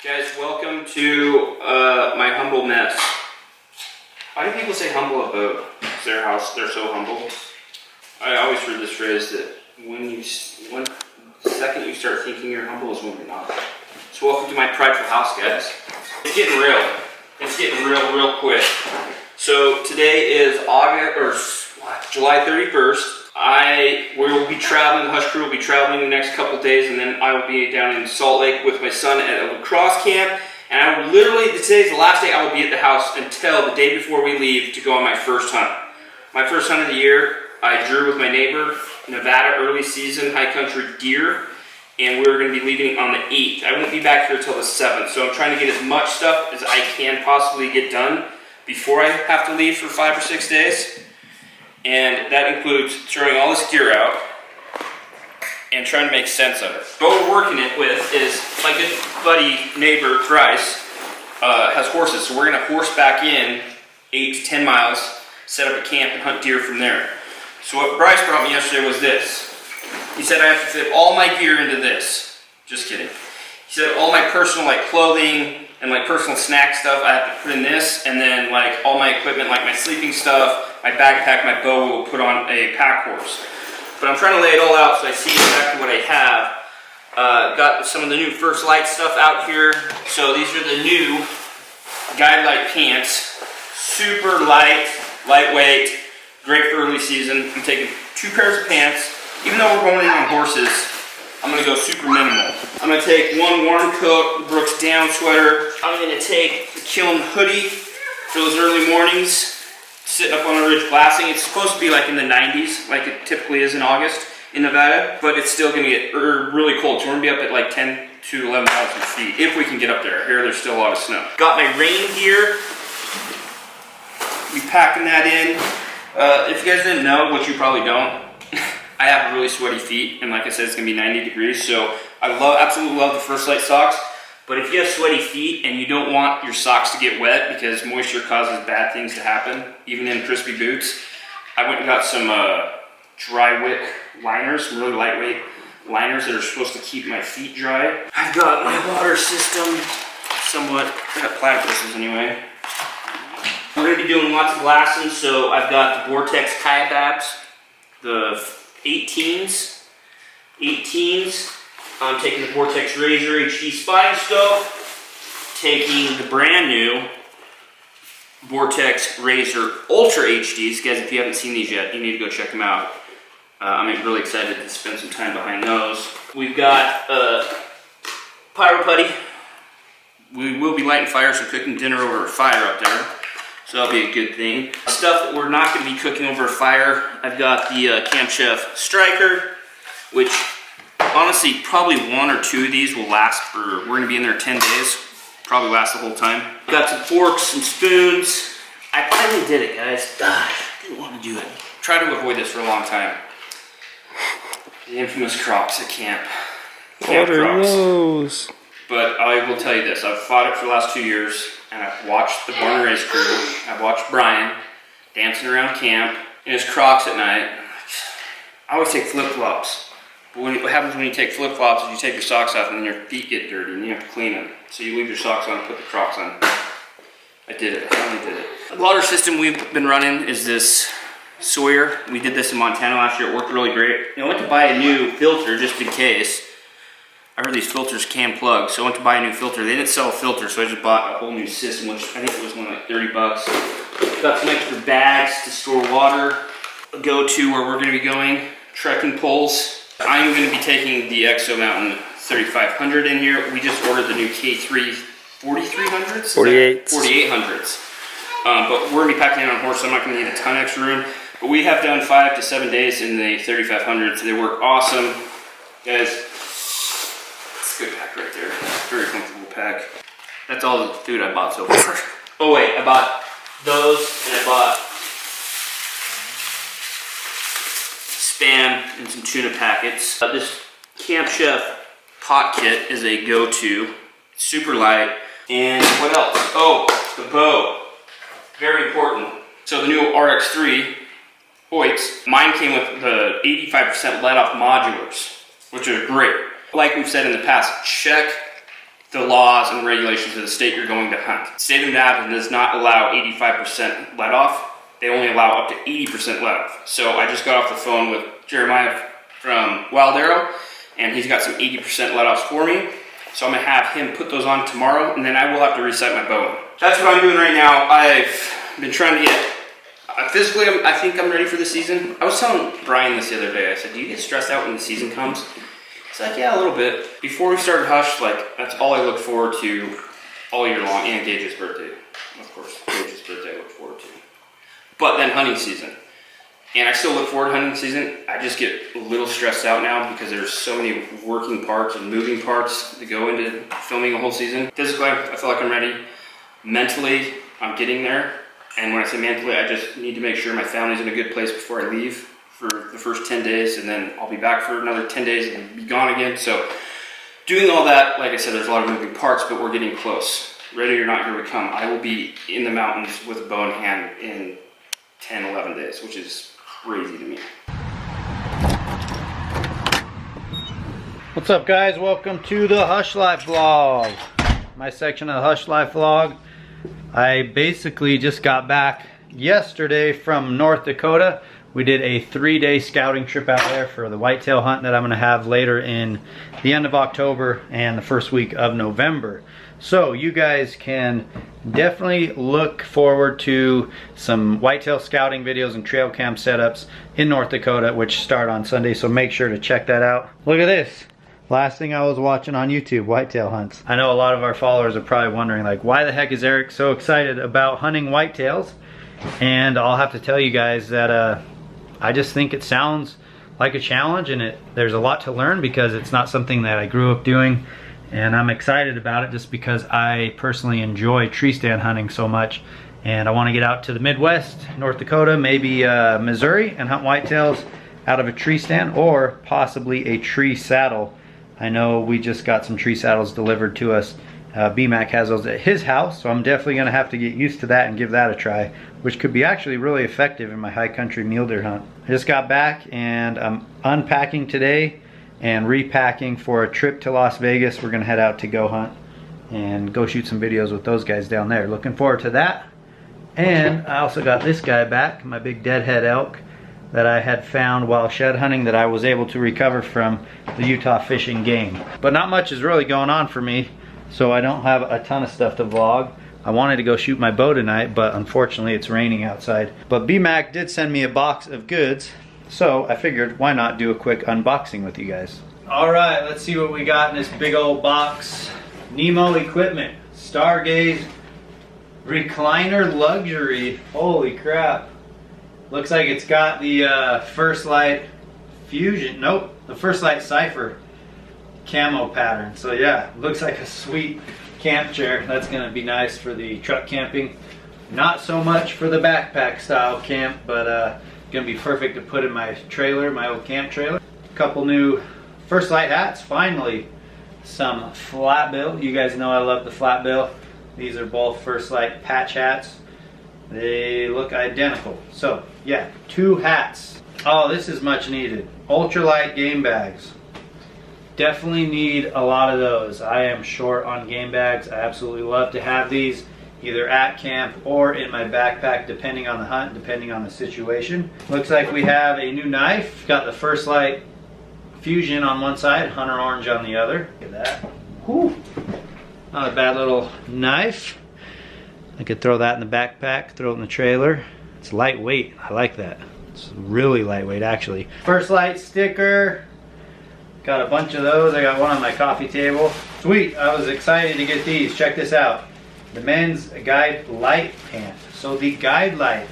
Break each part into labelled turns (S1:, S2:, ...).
S1: Guys, welcome to my humble mess. Why do people say humble about their house? They're so humble. I always heard this phrase that when the second you start thinking you're humble is when you're not. So welcome to my prideful house, guys. It's getting real. It's getting real quick. So today is July 31st. We will be traveling, the Hush crew will be traveling the next couple days, and then I will be down in Salt Lake with my son at a lacrosse camp. And I will today's the last day I will be at the house until the day before we leave to go on my first hunt. My first hunt of the year, I drew with my neighbor, Nevada early season high country deer, and we're going to be leaving on the 8th. I won't be back here until the 7th, so I'm trying to get as much stuff as I can possibly get done before I have to leave for 5 or 6 days. And that includes throwing all this gear out and trying to make sense of it. What we're working it with is my good buddy, neighbor, Thrice, has horses. So we're going to horse back in 8 to 10 miles, set up a camp and hunt deer from there. So what Bryce brought me yesterday was this. He said I have to fit all my gear into this. Just kidding. He said all my personal clothing and personal snack stuff I have to put in this, and then all my equipment like my sleeping stuff, my backpack, my bow, we'll put on a pack horse. But I'm trying to lay it all out so I see exactly what I have. Got some of the new First Lite stuff out here. So these are the new Guide Light pants. Super light, lightweight, great for early season. I'm taking 2 pairs of pants. Even though we're going in on horses, I'm going to go super minimal. I'm going to take one warm coat, Brooks down sweater. I'm going to take the Kiln hoodie for those early mornings. Sitting up on a ridge glassing. It's supposed to be in the 90s, like it typically is in August in Nevada, but it's still going to get really cold. So we're going to be up at 10 to 11,000 feet if we can get up there. Here, there's still a lot of snow. Got my rain gear. Be packing that in. If you guys didn't know, which you probably don't, I have really sweaty feet, and like I said, it's going to be 90 degrees. So I absolutely love the First Lite socks. But if you have sweaty feet and you don't want your socks to get wet because moisture causes bad things to happen, even in crispy boots, I went and got some dry wick liners, some really lightweight liners that are supposed to keep my feet dry. I've got my water system somewhat, I got platypuses anyway. We're going to be doing lots of glassing, so I've got the Vortex Kaibabs, the 18s. I'm taking the Vortex Razor HD spotting scope, taking the brand new Vortex Razor Ultra HDs. Guys, if you haven't seen these yet, you need to go check them out. I'm really excited to spend some time behind those. We've got Pyro Putty. We will be lighting fires and cooking dinner over a fire up there, so that'll be a good thing. Stuff that we're not going to be cooking over a fire, I've got the Camp Chef Striker, which honestly, probably 1 or 2 of these will last we're going to be in there 10 days. Probably last the whole time. Got some forks and spoons. I finally did it, guys. Gosh, I didn't want to do it. Try to avoid this for a long time. The infamous crocs at camp. Camp
S2: what are
S1: crocs.
S2: those?
S1: But I will tell you this. I've fought it for the last 2 years, and I've watched the Born and Raised crew. I've watched Brian dancing around camp in his crocs at night. I always take flip-flops. But what happens when you take flip-flops is you take your socks off and then your feet get dirty and you have to clean them. So you leave your socks on and put the Crocs on. I did it. I finally did it. The water system we've been running is this Sawyer. We did this in Montana last year. It worked really great. I went to buy a new filter just in case. I heard these filters can plug, so I went to buy a new filter. They didn't sell a filter, so I just bought a whole new system, which I think it was only $30. Got some extra bags to store water. Go to where we're going to be going. Trekking poles. I'm going to be taking the Exo Mountain 3500 in here. We just ordered the new K3 4300s? 4800s. But we're going to be packing in on horse, so I'm not going to need a ton of extra room. But we have done 5 to 7 days in the 3500s. They work awesome. Guys, it's a good pack right there. Very comfortable pack. That's all the food I bought so far. Oh wait, I bought those and I bought Spam and some tuna packets. This Camp Chef pot kit is a go-to. Super light. And what else? Oh, the bow. Very important. So the new RX3 Hoyts, mine came with the 85% let-off modulars, which are great. Like we've said in the past, check the laws and regulations of the state you're going to hunt. The state of Nevada does not allow 85% let off. They only allow up to 80% let off. So I just got off the phone with Jeremiah from Wild Arrow, and he's got some 80% let offs for me. So I'm gonna have him put those on tomorrow, and then I will have to reset my bow. That's what I'm doing right now. I've been trying to get, physically, I think I'm ready for the season. I was telling Brian this the other day. I said, do you get stressed out when the season comes? He's like, yeah, a little bit. Before we started Hush, like, that's all I look forward to all year long, and Gage's birthday. Of course, Gage's birthday I look forward to. But then hunting season. And I still look forward to hunting season. I just get a little stressed out now because there's so many working parts and moving parts that go into filming a whole season. Physically, I feel like I'm ready. Mentally, I'm getting there. And when I say mentally, I just need to make sure my family's in a good place before I leave for the first 10 days. And then I'll be back for another 10 days and be gone again. So doing all that, like I said, there's a lot of moving parts, but we're getting close. Ready or not, here we come. I will be in the mountains with a bow in hand in 10, 11 days, which is crazy to me.
S2: What's up, guys? Welcome to the Hush Life vlog. My section of the Hush Life vlog. I basically just got back yesterday from North Dakota. We did a 3-day scouting trip out there for the whitetail hunt that I'm going to have later in the end of October and the first week of November. So you guys can definitely look forward to some whitetail scouting videos and trail cam setups in North Dakota, which start on Sunday, so make sure to check that out. Look at this. Last thing I was watching on YouTube, whitetail hunts. I know a lot of our followers are probably wondering, like, why the heck is Eric so excited about hunting whitetails? And I'll have to tell you guys that I just think it sounds like a challenge, and there's a lot to learn because it's not something that I grew up doing. And I'm excited about it just because I personally enjoy tree stand hunting so much. And I want to get out to the Midwest, North Dakota, maybe Missouri, and hunt whitetails out of a tree stand or possibly a tree saddle. I know we just got some tree saddles delivered to us. Bmack has those at his house, so I'm definitely going to have to get used to that and give that a try, which could be actually really effective in my high country mule deer hunt. I just got back and I'm unpacking today and repacking for a trip to Las Vegas. We're gonna head out to go hunt and go shoot some videos with those guys down there. Looking forward to that. And I also got this guy back, my big deadhead elk that I had found while shed hunting that I was able to recover from the Utah Fish and Game. But not much is really going on for me, so I don't have a ton of stuff to vlog. I wanted to go shoot my bow tonight, but unfortunately it's raining outside. But Bmack did send me a box of goods, so I figured why not do a quick unboxing with you guys. Alright, let's see what we got in this big old box. Nemo equipment, Stargaze recliner luxury. Holy crap. Looks like it's got the First Lite Fusion, nope, the First Lite Cipher camo pattern. So yeah, looks like a sweet camp chair. That's gonna be nice for the truck camping. Not so much for the backpack style camp, but gonna be perfect to put in my trailer, my old camp trailer. A couple new First Lite hats, finally. Some flat bill. You guys know I love the flat bill. These are both First Lite patch hats. They look identical. So yeah, 2 hats. Oh, this is much needed. Ultralight game bags. Definitely need a lot of those. I am short on game bags. I absolutely love to have these either at camp or in my backpack, depending on the hunt, depending on the situation. Looks like we have a new knife. Got the First Lite Fusion on one side, Hunter Orange on the other. Look at that. Whew. Not a bad little knife. I could throw that in the backpack, throw it in the trailer. It's lightweight. I like that. It's really lightweight, actually. First Lite sticker. Got a bunch of those. I got one on my coffee table. Sweet. I was excited to get these. Check this out. The men's Guide Lite pant. So the Guide Lite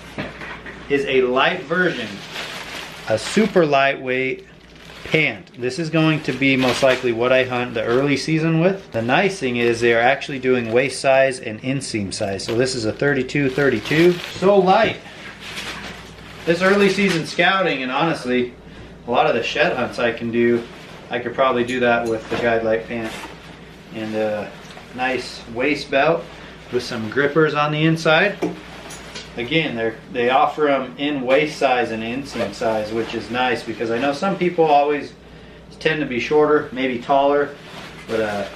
S2: is a light version, a super lightweight pant. This is going to be most likely what I hunt the early season with. The nice thing is they are actually doing waist size and inseam size. So this is a 32-32. So light. This early season scouting, and honestly, a lot of the shed hunts I can do, I could probably do that with the Guide Lite pant. And a nice waist belt with some grippers on the inside. Again, they offer them in waist size and inseam size, which is nice because I know some people always tend to be shorter, maybe taller, but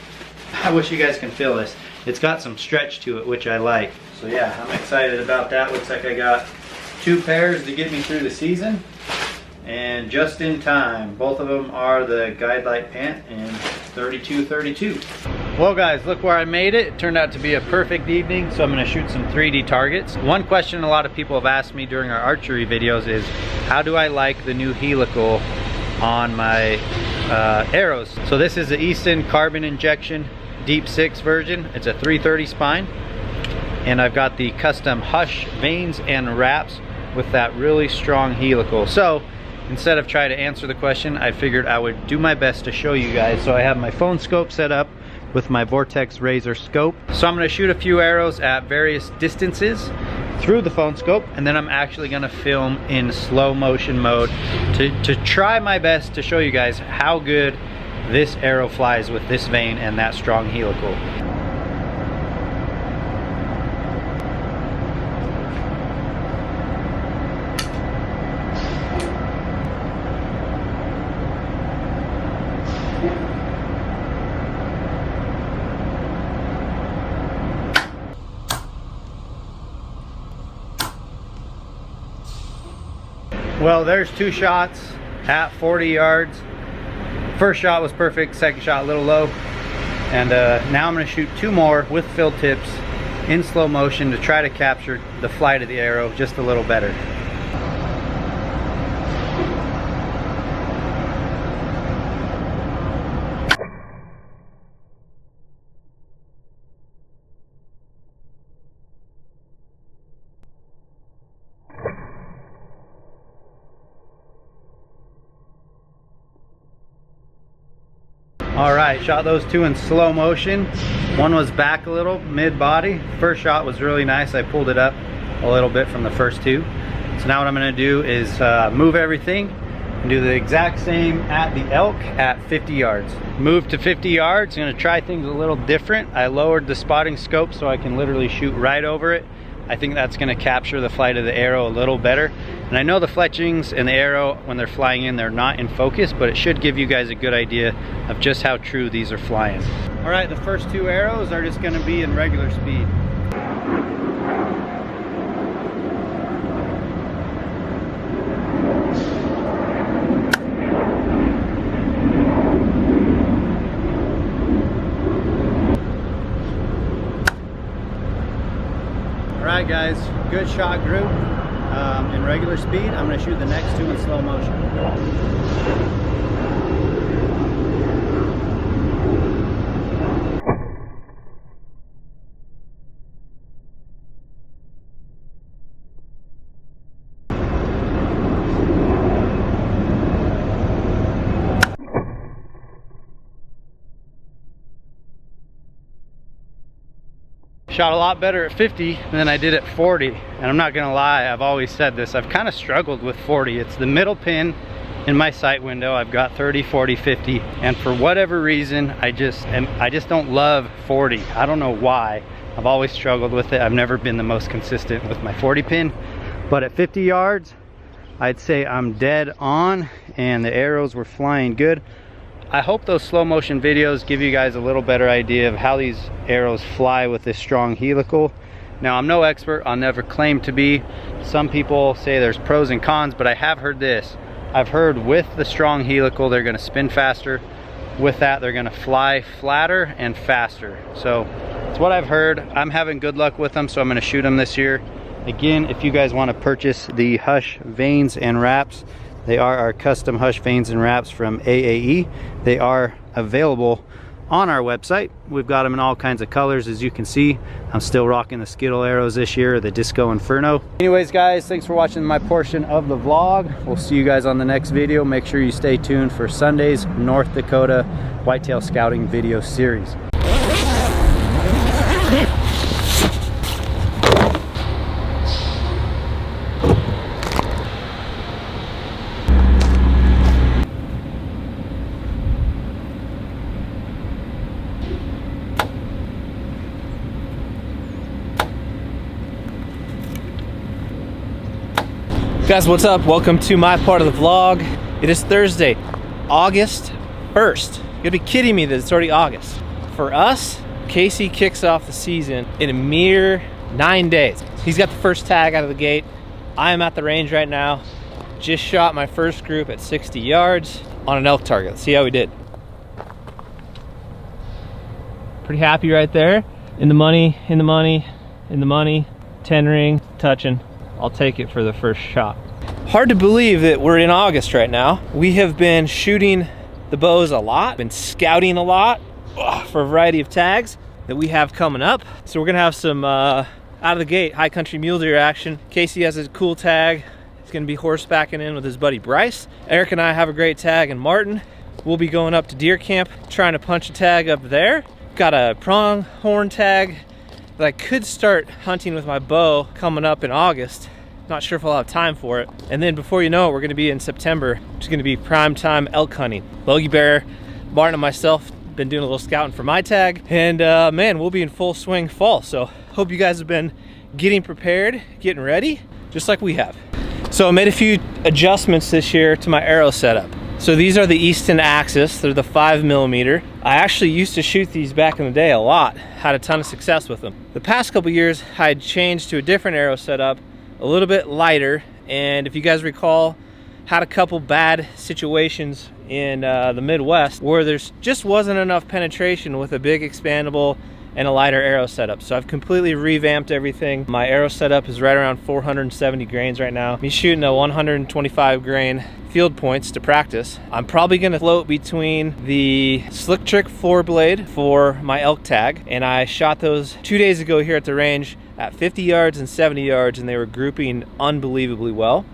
S2: I wish you guys can feel this. It's got some stretch to it, which I like. So yeah, I'm excited about that. Looks like I got 2 pairs to get me through the season. And just in time. Both of them are the Guide Light pant in 32-32. Well guys, look where I made it. It turned out to be a perfect evening, so I'm gonna shoot some 3D targets. One question a lot of people have asked me during our archery videos is, how do I like the new helical on my arrows? So this is the Easton carbon injection Deep 6 version. It's a 330 spine. And I've got the custom Hush vanes and wraps with that really strong helical. So instead of trying to answer the question, I figured I would do my best to show you guys. So I have my phone scope set up with my Vortex Razor scope. So I'm gonna shoot a few arrows at various distances through the phone scope, and then I'm actually gonna film in slow motion mode to try my best to show you guys how good this arrow flies with this vane and that strong helical. Well, there's 2 shots at 40 yards. First shot was perfect, second shot a little low. And now I'm gonna shoot 2 more with fill tips in slow motion to try to capture the flight of the arrow just a little better. All right, shot those 2 in slow motion. One was back a little, mid-body. First shot was really nice. I pulled it up a little bit from the first 2. So now what I'm gonna do is move everything and do the exact same at the elk at 50 yards. Move to 50 yards, I'm gonna try things a little different. I lowered the spotting scope so I can literally shoot right over it. I think that's gonna capture the flight of the arrow a little better. And I know the fletchings and the arrow, when they're flying in, they're not in focus, but it should give you guys a good idea of just how true these are flying. All right, the first 2 arrows are just gonna be in regular speed. Alright guys, good shot group in regular speed. I'm going to shoot the next 2 in slow motion. Shot a lot better at 50 than I did at 40, and I'm not gonna lie, I've always said this, I've kind of struggled with 40. It's the middle pin in my sight window. I've got 30, 40, 50, and for whatever reason I just don't love 40. I don't know why. I've always struggled with it. I've never been the most consistent with my 40 pin, but at 50 yards I'd say I'm dead on, and the arrows were flying good. I hope those slow motion videos give you guys a little better idea of how these arrows fly with this strong helical. Now, I'm no expert, I'll never claim to be. Some people say there's pros and cons, but I have heard this. I've heard with the strong helical, they're gonna spin faster. With that, they're gonna fly flatter and faster. So, it's what I've heard. I'm having good luck with them, so I'm gonna shoot them this year. Again, if you guys wanna purchase the Hush vanes and wraps, they are our custom Hush vanes and wraps from AAE. They are available on our website. We've got them in all kinds of colors, as you can see. I'm still rocking the Skittle arrows this year, the Disco Inferno. Anyways guys, thanks for watching my portion of the vlog. We'll see you guys on the next video. Make sure you stay tuned for Sunday's North Dakota Whitetail Scouting video series.
S3: Guys, what's up? Welcome to my part of the vlog. It is Thursday, August 1st. You gotta be kidding me that it's already August. For us, Casey kicks off the season in a mere 9 days. He's got the first tag out of the gate. I am at the range right now. Just shot my first group at 60 yards on an elk target. Let's see how we did. Pretty happy right there. In the money, in the money, in the money. 10 ring, touching. I'll take it for the first shot. Hard to believe that we're in August right now. We have been shooting the bows a lot, been scouting a lot for a variety of tags that we have coming up. So we're gonna have some out of the gate high country mule deer action. Casey has a cool tag. He's gonna be horsebacking in with his buddy Bryce. Eric and I have a great tag in Martin. We'll be going up to deer camp, trying to punch a tag up there. Got a pronghorn tag that I could start hunting with my bow coming up in August. Not sure if I'll have time for it. And then before you know it, we're gonna be in September, which is gonna be prime time elk hunting. Logie Bear, Martin and myself been doing a little scouting for my tag, and man, we'll be in full swing fall. So hope you guys have been getting prepared, getting ready, just like we have. So I made a few adjustments this year to my arrow setup. So these are the Easton Axis. They're the 5mm. I actually used to shoot these back in the day a lot, had a ton of success with them. The past couple years, I had changed to a different arrow setup, a little bit lighter, and if you guys recall, had a couple bad situations in the Midwest where there's just wasn't enough penetration with a big expandable and a lighter arrow setup. So I've completely revamped everything. My arrow setup is right around 470 grains right now. I'm shooting a 125 grain field points to practice. I'm probably gonna float between the Slick Trick 4-blade for my elk tag, and I shot those 2 days ago here at the range at 50 yards and 70 yards, and they were grouping unbelievably well.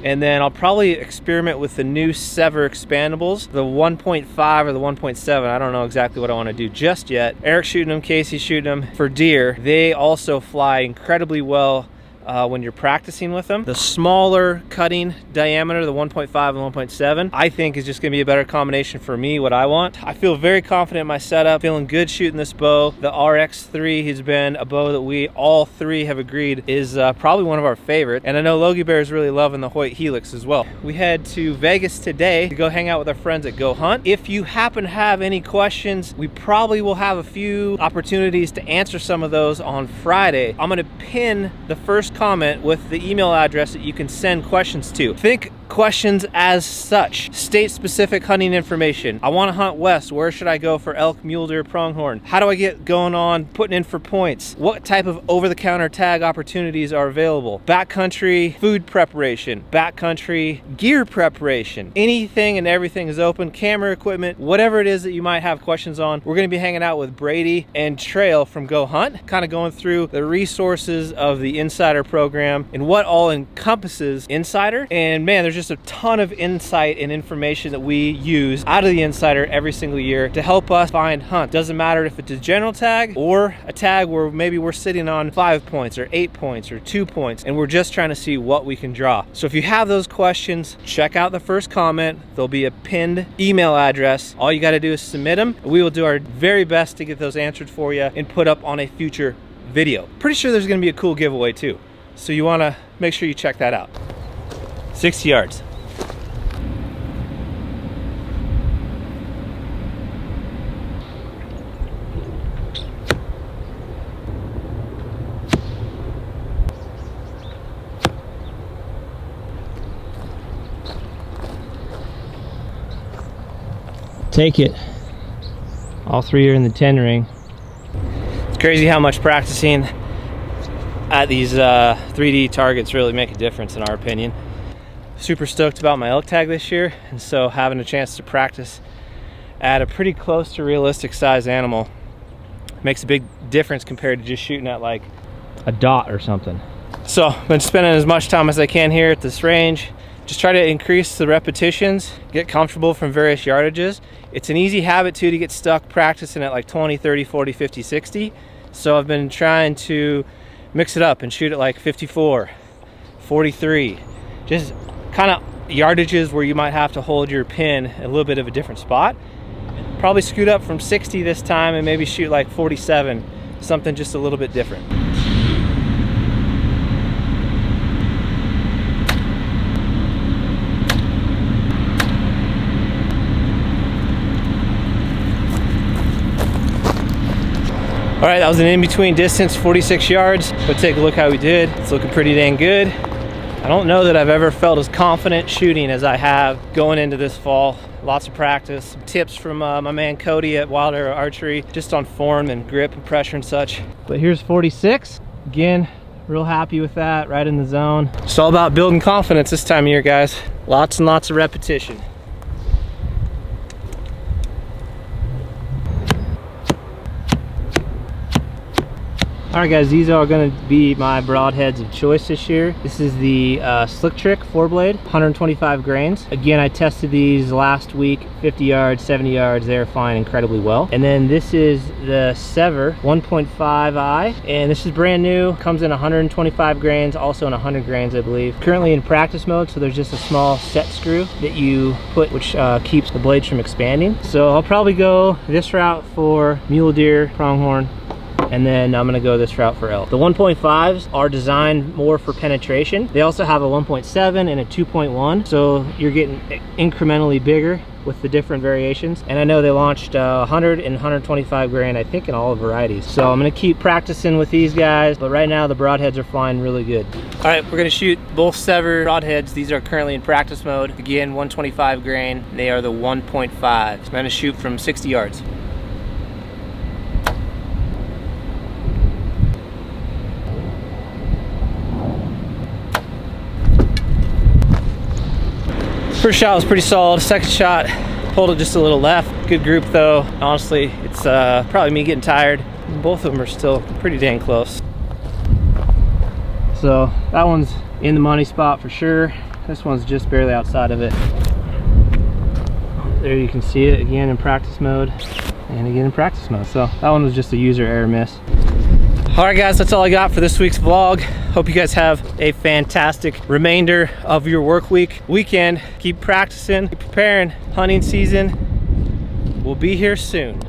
S3: And then I'll probably experiment with the new Sever expandables, the 1.5 or the 1.7. I don't know exactly what I want to do just yet. Eric's shooting them, Casey's shooting them. For deer, they also fly incredibly well when you're practicing with them. The smaller cutting diameter, the 1.5 and 1.7, I think is just gonna be a better combination for me, what I want. I feel very confident in my setup, feeling good shooting this bow. The RX3 has been a bow that we all three have agreed is probably one of our favorite. And I know Logie Bear is really loving the Hoyt Helix as well. We head to Vegas today to go hang out with our friends at Go Hunt. If you happen to have any questions, we probably will have a few opportunities to answer some of those on Friday. I'm gonna pin the first comment with the email address that you can send questions to. Think questions as such. State specific hunting information. I want to hunt west. Where should I go for elk, mule deer, pronghorn? How do I get going on putting in for points? What type of over-the-counter tag opportunities are available? Backcountry food preparation, backcountry gear preparation. Anything and everything is open. Camera equipment, whatever it is that you might have questions on. We're going to be hanging out with Brady and Trail from Go Hunt, kind of going through the resources of the Insider program and what all encompasses Insider. And man, there's just a ton of insight and information that we use out of the Insider every single year to help us find hunt. Doesn't matter if it's a general tag or a tag where maybe we're sitting on 5 points or 8 points or 2 points and we're just trying to see what we can draw. So if you have those questions, check out the first comment. There'll be a pinned email address. All you got to do is submit them. We will do our very best to get those answered for you and put up on a future video. Pretty sure there's going to be a cool giveaway too. So you want to make sure you check that out. 60 yards. Take it. All three are in the 10 ring. It's crazy how much practicing at these 3D targets really make a difference in our opinion. Super stoked about my elk tag this year, and so having a chance to practice at a pretty close to realistic size animal makes a big difference compared to just shooting at like a dot or something. So I've been spending as much time as I can here at this range. Just try to increase the repetitions, get comfortable from various yardages. It's an easy habit too to get stuck practicing at like 20, 30, 40, 50, 60. So I've been trying to mix it up and shoot at like 54, 43. Just kind of yardages where you might have to hold your pin in a little bit of a different spot. Probably scoot up from 60 this time and maybe shoot like 47, something just a little bit different. All right, that was an in-between distance, 46 yards. Let's take a look how we did. It's looking pretty dang good. I don't know that I've ever felt as confident shooting as I have going into this fall. Lots of practice, some tips from my man Cody at Wild Arrow Archery, just on form and grip and pressure and such. But here's 46. Again, real happy with that, right in the zone. It's all about building confidence this time of year, guys. Lots and lots of repetition. All right, guys, these are going to be my broadheads of choice this year. This is the Slick Trick 4-blade, 125 grains. Again, I tested these last week, 50 yards, 70 yards. They're flying incredibly well. And then this is the Sever 1.5i, and this is brand new. Comes in 125 grains, also in 100 grains, I believe. Currently in practice mode, so there's just a small set screw that you put, which keeps the blades from expanding. So I'll probably go this route for mule deer, pronghorn, and then I'm gonna go this route for elk. The 1.5s are designed more for penetration. They also have a 1.7 and a 2.1, so you're getting incrementally bigger with the different variations. And I know they launched 100 and 125 grain, I think, in all varieties. So I'm gonna keep practicing with these guys, but right now the broadheads are flying really good. All right, we're gonna shoot both Sever broadheads. These are currently in practice mode. Again, 125 grain. They are the 1.5. So I'm gonna shoot from 60 yards. First shot was pretty solid. Second shot, pulled it just a little left. Good group though. Honestly, it's probably me getting tired. Both of them are still pretty dang close. So that one's in the money spot for sure. This one's just barely outside of it. There you can see it again in practice mode and again in practice mode. So that one was just a user error miss. All right, guys, that's all I got for this week's vlog. Hope you guys have a fantastic remainder of your work weekend. Keep practicing, keep preparing. Hunting season will be here soon.